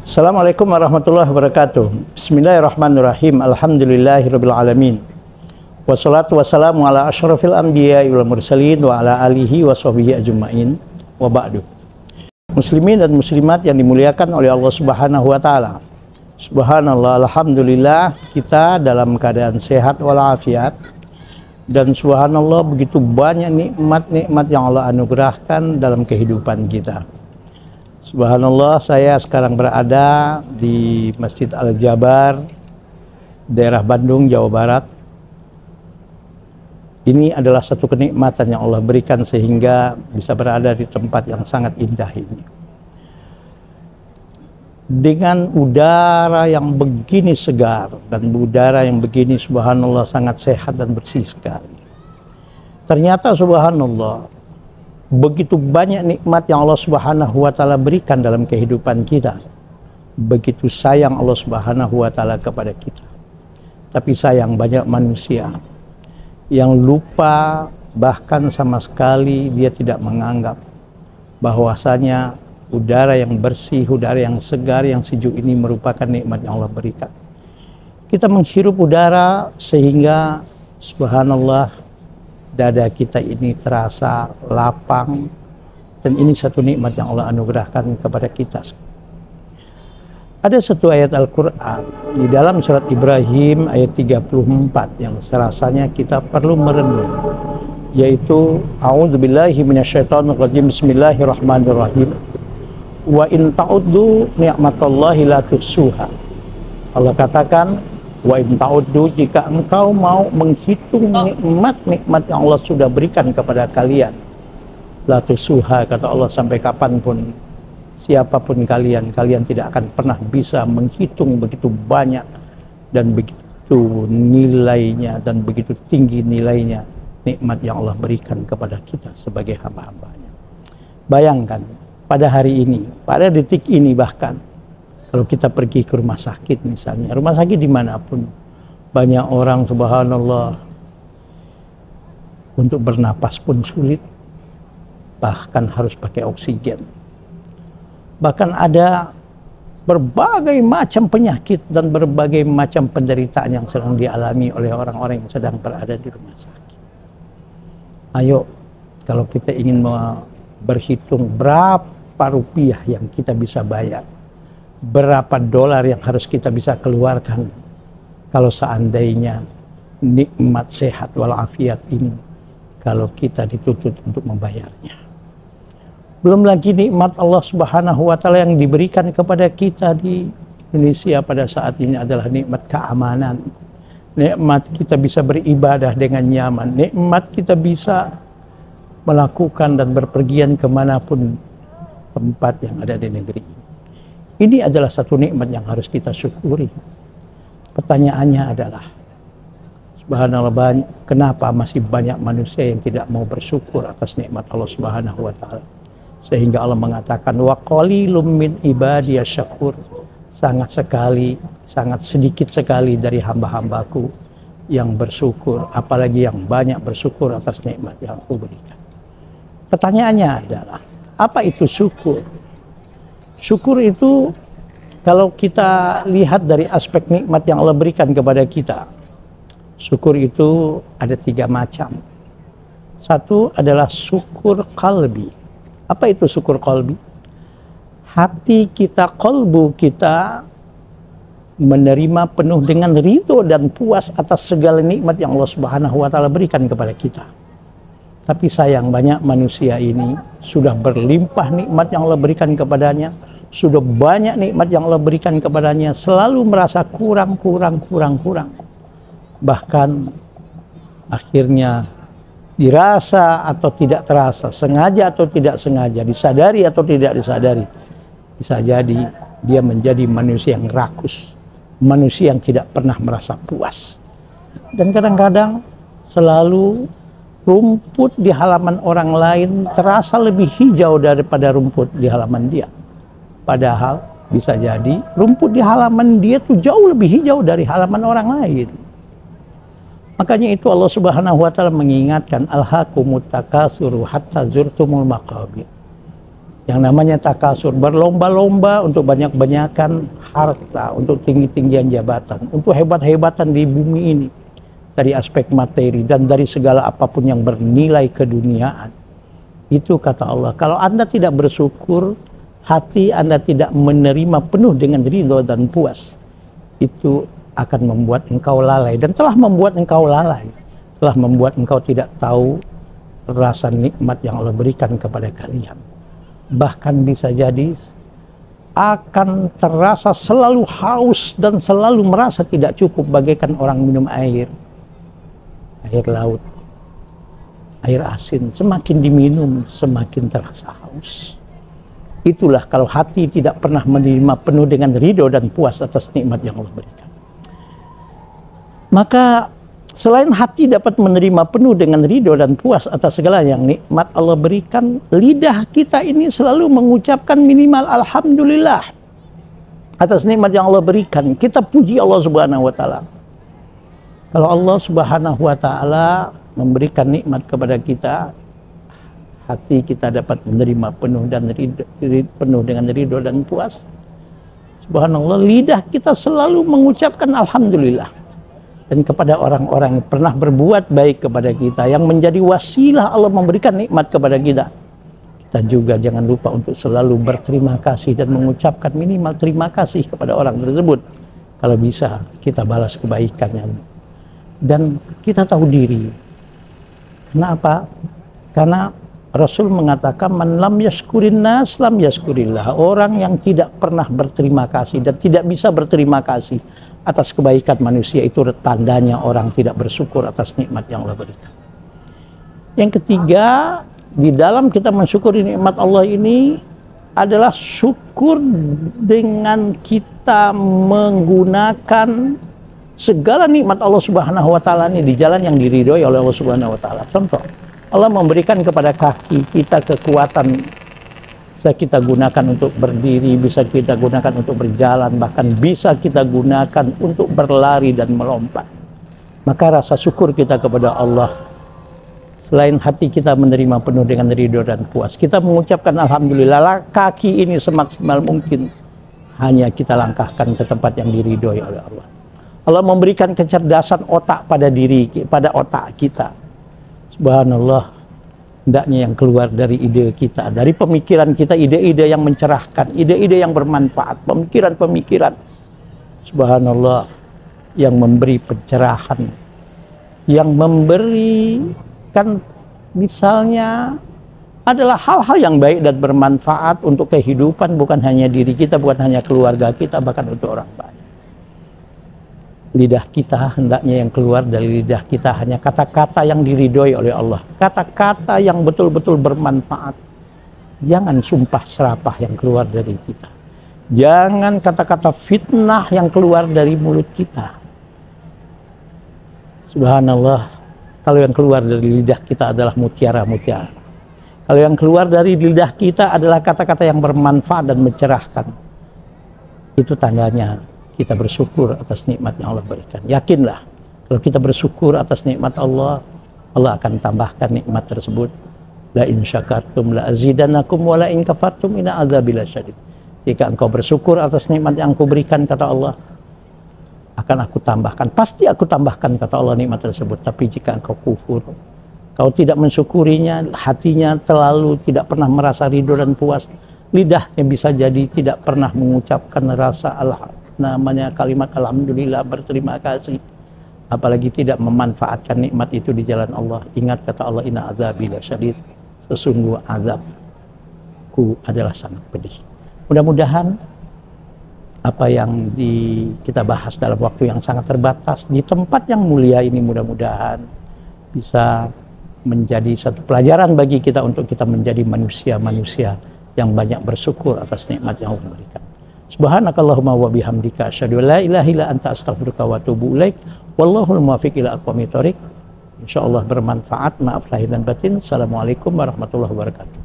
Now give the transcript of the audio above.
Assalamualaikum warahmatullahi wabarakatuh. Bismillahirrahmanirrahim. Alhamdulillahirabbil alamin. Wassalatu wassalamu ala asyrafil anbiya'i wal mursalin wa ala alihi wa sahbihi ajmain. Wa ba'du. Muslimin dan muslimat yang dimuliakan oleh Allah Subhanahu wa taala. Subhanallah, alhamdulillah kita dalam keadaan sehat walafiat, dan subhanallah begitu banyak nikmat-nikmat yang Allah anugerahkan dalam kehidupan kita. Subhanallah, saya sekarang berada di Masjid Al-Jabar, daerah Bandung, Jawa Barat. Ini adalah satu kenikmatan yang Allah berikan sehingga bisa berada di tempat yang sangat indah ini. Dengan udara yang begini segar dan udara yang begini subhanallah sangat sehat dan bersih sekali. Ternyata subhanallah begitu banyak nikmat yang Allah Subhanahu wa taala berikan dalam kehidupan kita. Begitu sayang Allah Subhanahu wa taala kepada kita. Tapi sayang banyak manusia yang lupa, bahkan sama sekali dia tidak menganggap bahwasanya udara yang bersih, udara yang segar, yang sejuk ini merupakan nikmat yang Allah berikan. Kita menghirup udara sehingga subhanallah dada kita ini terasa lapang, dan ini satu nikmat yang Allah anugerahkan kepada kita. Ada satu ayat Al-Quran di dalam surat Ibrahim ayat 34 yang serasanya kita perlu merenung, yaitu a'udzubillahi minasyaitonirrajim, bismillahirrahmanirrahim, wa in ta'uddu ni'matallahi la tuhsuha. Allah katakan, wa in ta'uddu, jika engkau mau menghitung nikmat-nikmat yang Allah sudah berikan kepada kalian, la tuhsuha, kata Allah, sampai kapanpun siapapun kalian tidak akan pernah bisa menghitung begitu banyak dan begitu nilainya dan begitu tinggi nilainya nikmat yang Allah berikan kepada kita sebagai hamba-hambanya. Bayangkan pada hari ini, pada detik ini, bahkan kalau kita pergi ke rumah sakit misalnya, rumah sakit dimanapun, banyak orang subhanallah untuk bernapas pun sulit, bahkan harus pakai oksigen. Bahkan ada berbagai macam penyakit dan berbagai macam penderitaan yang sedang dialami oleh orang-orang yang sedang berada di rumah sakit. Ayo, kalau kita ingin berhitung berapa rupiah yang kita bisa bayar, berapa dolar yang harus kita bisa keluarkan kalau seandainya nikmat sehat walafiat ini kalau kita dituntut untuk membayarnya. Belum lagi nikmat Allah Subhanahu wa taala yang diberikan kepada kita di Indonesia pada saat ini adalah nikmat keamanan. Nikmat kita bisa beribadah dengan nyaman, nikmat kita bisa melakukan dan berpergian kemanapun tempat yang ada di negeri ini. Ini adalah satu nikmat yang harus kita syukuri. Pertanyaannya adalah, subhanallah, kenapa masih banyak manusia yang tidak mau bersyukur atas nikmat Allah Subhanahu wa taala? Sehingga Allah mengatakan, wa qalilum min ibadiyas syakur. Sangat sedikit sekali dari hamba-hambaku yang bersyukur, apalagi yang banyak bersyukur atas nikmat yang aku berikan. Pertanyaannya adalah, apa itu syukur? Syukur itu kalau kita lihat dari aspek nikmat yang Allah berikan kepada kita, syukur itu ada 3 macam. Satu adalah syukur qalbi. Apa itu syukur qalbi? Hati kita, qalbu kita menerima penuh dengan ridho dan puas atas segala nikmat yang Allah Subhanahu wa taala berikan kepada kita. Tapi sayang banyak manusia ini sudah berlimpah nikmat yang Allah berikan kepadanya, sudah banyak nikmat yang Allah berikan kepadanya, selalu merasa kurang. Bahkan akhirnya dirasa atau tidak terasa, sengaja atau tidak sengaja, disadari atau tidak disadari, bisa jadi dia menjadi manusia yang rakus, manusia yang tidak pernah merasa puas. Dan kadang-kadang selalu rumput di halaman orang lain terasa lebih hijau daripada rumput di halaman dia. Padahal bisa jadi rumput di halaman dia tuh jauh lebih hijau dari halaman orang lain. Makanya itu Allah Subhanahu wa taala mengingatkan, alhaqumut takasuru hatta zurtumul maqabir. Yang namanya takasur, berlomba-lomba untuk banyak-banyakan harta, untuk tinggi-tinggian jabatan, untuk hebat-hebatan di bumi ini. Dari aspek materi dan dari segala apapun yang bernilai keduniaan. Itu kata Allah, kalau Anda tidak bersyukur, hati Anda tidak menerima penuh dengan ridho dan puas, itu akan membuat engkau lalai, dan telah membuat engkau lalai, telah membuat engkau tidak tahu rasa nikmat yang Allah berikan kepada kalian. Bahkan bisa jadi akan terasa selalu haus dan selalu merasa tidak cukup, bagaikan orang minum air laut, air asin. Semakin diminum semakin terasa haus. Itulah kalau hati tidak pernah menerima penuh dengan ridho dan puas atas nikmat yang Allah berikan. Maka selain hati dapat menerima penuh dengan ridho dan puas atas segala yang nikmat Allah berikan, lidah kita ini selalu mengucapkan minimal alhamdulillah atas nikmat yang Allah berikan. Kita puji Allah Subhanahu wa taala. Kalau Allah Subhanahu wa taala memberikan nikmat kepada kita, hati kita dapat menerima penuh dengan ridho dan puas. Subhanallah, lidah kita selalu mengucapkan alhamdulillah. Dan kepada orang-orang yang pernah berbuat baik kepada kita, yang menjadi wasilah Allah memberikan nikmat kepada kita, kita juga jangan lupa untuk selalu berterima kasih dan mengucapkan minimal terima kasih kepada orang tersebut. Kalau bisa kita balas kebaikannya. Dan kita tahu diri. Kenapa? Karena Rasul mengatakan, man lam yashkurin nas lam yashkurillah. Orang yang tidak pernah berterima kasih dan tidak bisa berterima kasih atas kebaikan manusia, itu tandanya orang tidak bersyukur atas nikmat yang Allah berikan. Yang ketiga, di dalam kita mensyukuri nikmat Allah ini adalah syukur dengan kita menggunakan segala nikmat Allah Subhanahu wa taala ini di jalan yang diridhoi oleh Allah Subhanahu wa taala. Contoh, Allah memberikan kepada kaki kita kekuatan, bisa kita gunakan untuk berdiri, bisa kita gunakan untuk berjalan, bahkan bisa kita gunakan untuk berlari dan melompat. Maka rasa syukur kita kepada Allah, selain hati kita menerima penuh dengan ridho dan puas, kita mengucapkan alhamdulillah, kaki ini semaksimal mungkin hanya kita langkahkan ke tempat yang diridhoi oleh Allah. Allah memberikan kecerdasan otak pada otak kita. Subhanallah, hendaknya yang keluar dari ide kita, dari pemikiran kita, ide-ide yang mencerahkan, ide-ide yang bermanfaat, pemikiran-pemikiran, subhanallah, yang memberi pencerahan, yang memberikan misalnya adalah hal-hal yang baik dan bermanfaat untuk kehidupan, bukan hanya diri kita, bukan hanya keluarga kita, bahkan untuk orang banyak. Lidah kita, hendaknya yang keluar dari lidah kita hanya kata-kata yang diridhoi oleh Allah, kata-kata yang betul-betul bermanfaat. Jangan sumpah serapah yang keluar dari kita, jangan kata-kata fitnah yang keluar dari mulut kita. Subhanallah, kalau yang keluar dari lidah kita adalah mutiara-mutiara, kalau yang keluar dari lidah kita adalah kata-kata yang bermanfaat dan mencerahkan, itu tandanya kita bersyukur atas nikmat yang Allah berikan. Yakinlah, kalau kita bersyukur atas nikmat Allah, Allah akan tambahkan nikmat tersebut. La in syakartum la azidannakum wa la in kafartum inna adzabi lasyadid. Jika engkau bersyukur atas nikmat yang aku berikan, kata Allah, akan aku tambahkan. Pasti aku tambahkan, kata Allah, nikmat tersebut. Tapi jika engkau kufur, kau tidak mensyukurinya, hatinya selalu tidak pernah merasa ridho dan puas, lidahnya bisa jadi tidak pernah mengucapkan rasa kalimat alhamdulillah, berterima kasih, apalagi tidak memanfaatkan nikmat itu di jalan Allah. Ingat kata Allah, inna azabi lasyadid, sesungguh azabku adalah sangat pedih. Mudah-mudahan apa yang kita bahas dalam waktu yang sangat terbatas di tempat yang mulia ini, mudah-mudahan bisa menjadi satu pelajaran bagi kita untuk kita menjadi manusia-manusia yang banyak bersyukur atas nikmat yang Allah berikan. Subhanakallahumma wa bihamdika asyhadu an la ilaha illa anta astaghfiruka wa atubu ilaik. Wallahul muwaffiq ila aqwamit thoriq. Insyaallah bermanfaat. Maaf lahir dan batin. Assalamualaikum warahmatullahi wabarakatuh.